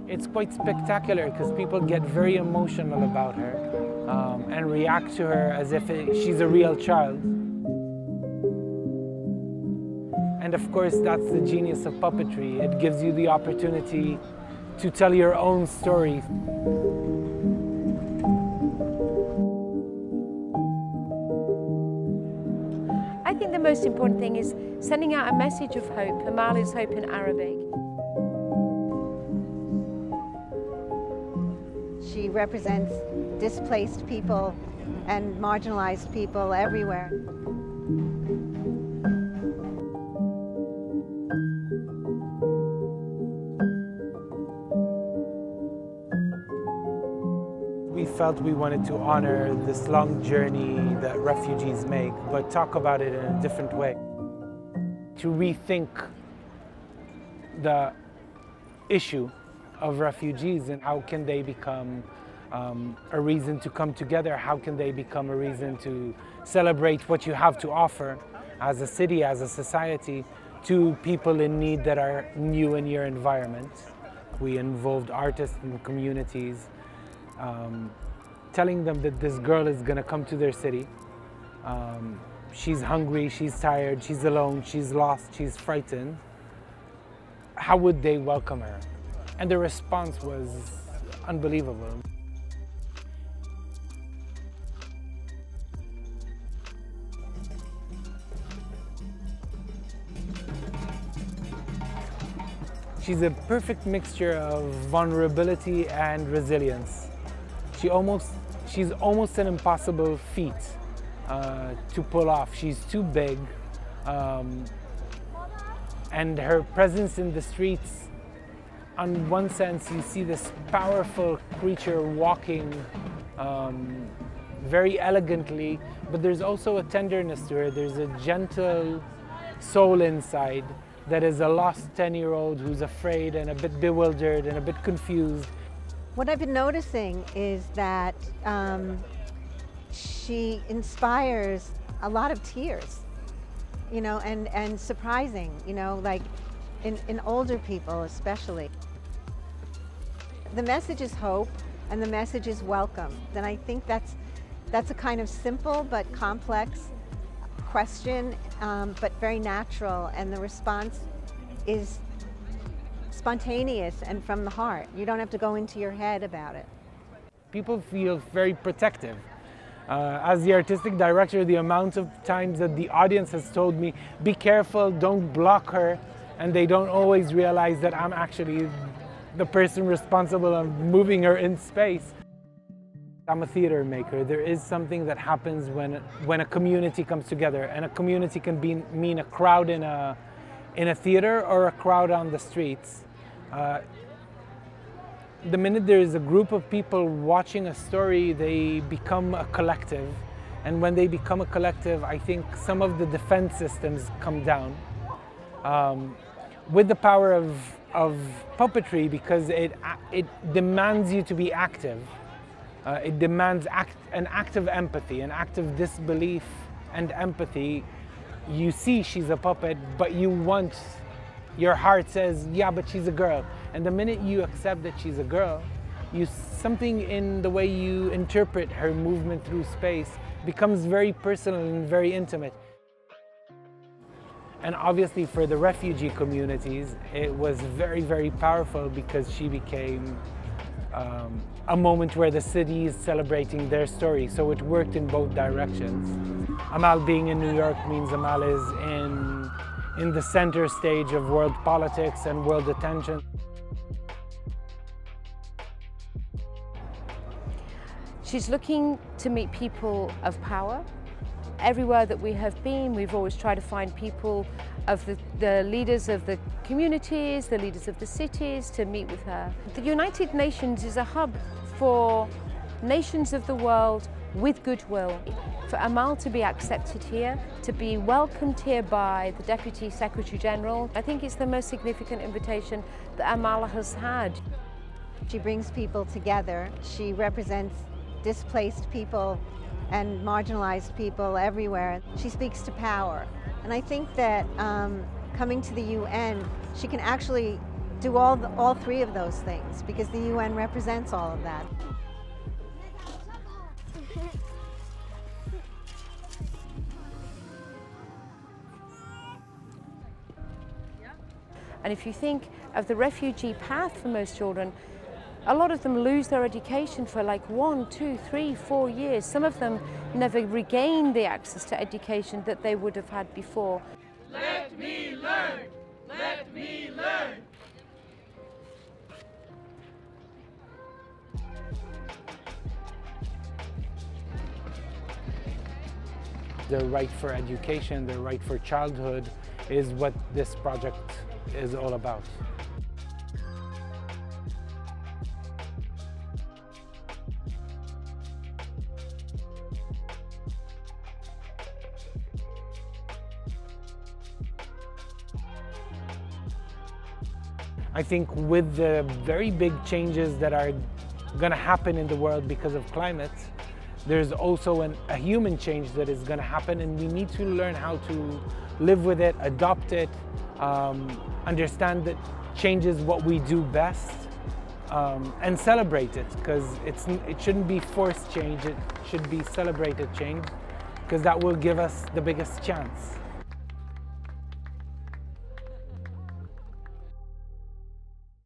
It's quite spectacular because people get very emotional about her and react to her as if she's a real child. And of course, that's the genius of puppetry. It gives you the opportunity to tell your own story. I think the most important thing is sending out a message of hope. Amal is hope in Arabic. She represents displaced people and marginalized people everywhere. We felt we wanted to honor this long journey that refugees make, but talk about it in a different way. To rethink the issue of refugees and how can they become a reason to come together, how can they become a reason to celebrate what you have to offer as a city, as a society, to people in need that are new in your environment. We involved artists and communities, telling them that this girl is going to come to their city. She's hungry, she's tired, she's alone, she's lost, she's frightened. How would they welcome her? And the response was unbelievable. She's a perfect mixture of vulnerability and resilience. She's almost an impossible feat to pull off. She's too big, and her presence in the streets, on one sense, you see this powerful creature walking very elegantly, but there's also a tenderness to her. There's a gentle soul inside that is a lost 10-year-old who's afraid and a bit bewildered and a bit confused. What I've been noticing is that she inspires a lot of tears, you know, and surprising, you know, like in older people especially. The message is hope and the message is welcome. And I think that's a kind of simple but complex question, but very natural, and the response is spontaneous and from the heart. You don't have to go into your head about it. People feel very protective. As the artistic director, the amount of times that the audience has told me, be careful, don't block her, and they don't always realize that I'm actually the person responsible of moving her in space. I'm a theater maker. There is something that happens when a community comes together, and a community can mean a crowd in a theater or a crowd on the streets. The minute there is a group of people watching a story, they become a collective. And when they become a collective, I think some of the defense systems come down. With the power of puppetry, because it demands you to be active. It demands an act of empathy, an act of disbelief and empathy. You see she's a puppet, but your heart says, yeah, but she's a girl. And the minute you accept that she's a girl, something in the way you interpret her movement through space becomes very personal and very intimate. And obviously for the refugee communities, it was very, very powerful because she became a moment where the city is celebrating their story. So it worked in both directions. Amal being in New York means Amal is in the center stage of world politics and world attention. She's looking to meet people of power. Everywhere that we have been, we've always tried to find people of the leaders of the communities, the leaders of the cities, to meet with her. The United Nations is a hub for nations of the world with goodwill. For Amal to be accepted here, to be welcomed here by the Deputy Secretary-General, I think it's the most significant invitation that Amal has had. She brings people together. She represents displaced people and marginalized people everywhere. She speaks to power. And I think that coming to the UN, she can actually do all three of those things, because the UN represents all of that. And if you think of the refugee path for most children, a lot of them lose their education for like 1, 2, 3, 4 years. Some of them never regain the access to education that they would have had before. Let me learn! Let me learn! The right for education, the right for childhood is what this project is all about. I think with the very big changes that are going to happen in the world because of climate, there's also a human change that is going to happen, and we need to learn how to live with it, adopt it, understand that change is what we do best, and celebrate it, because it shouldn't be forced change, it should be celebrated change, because that will give us the biggest chance.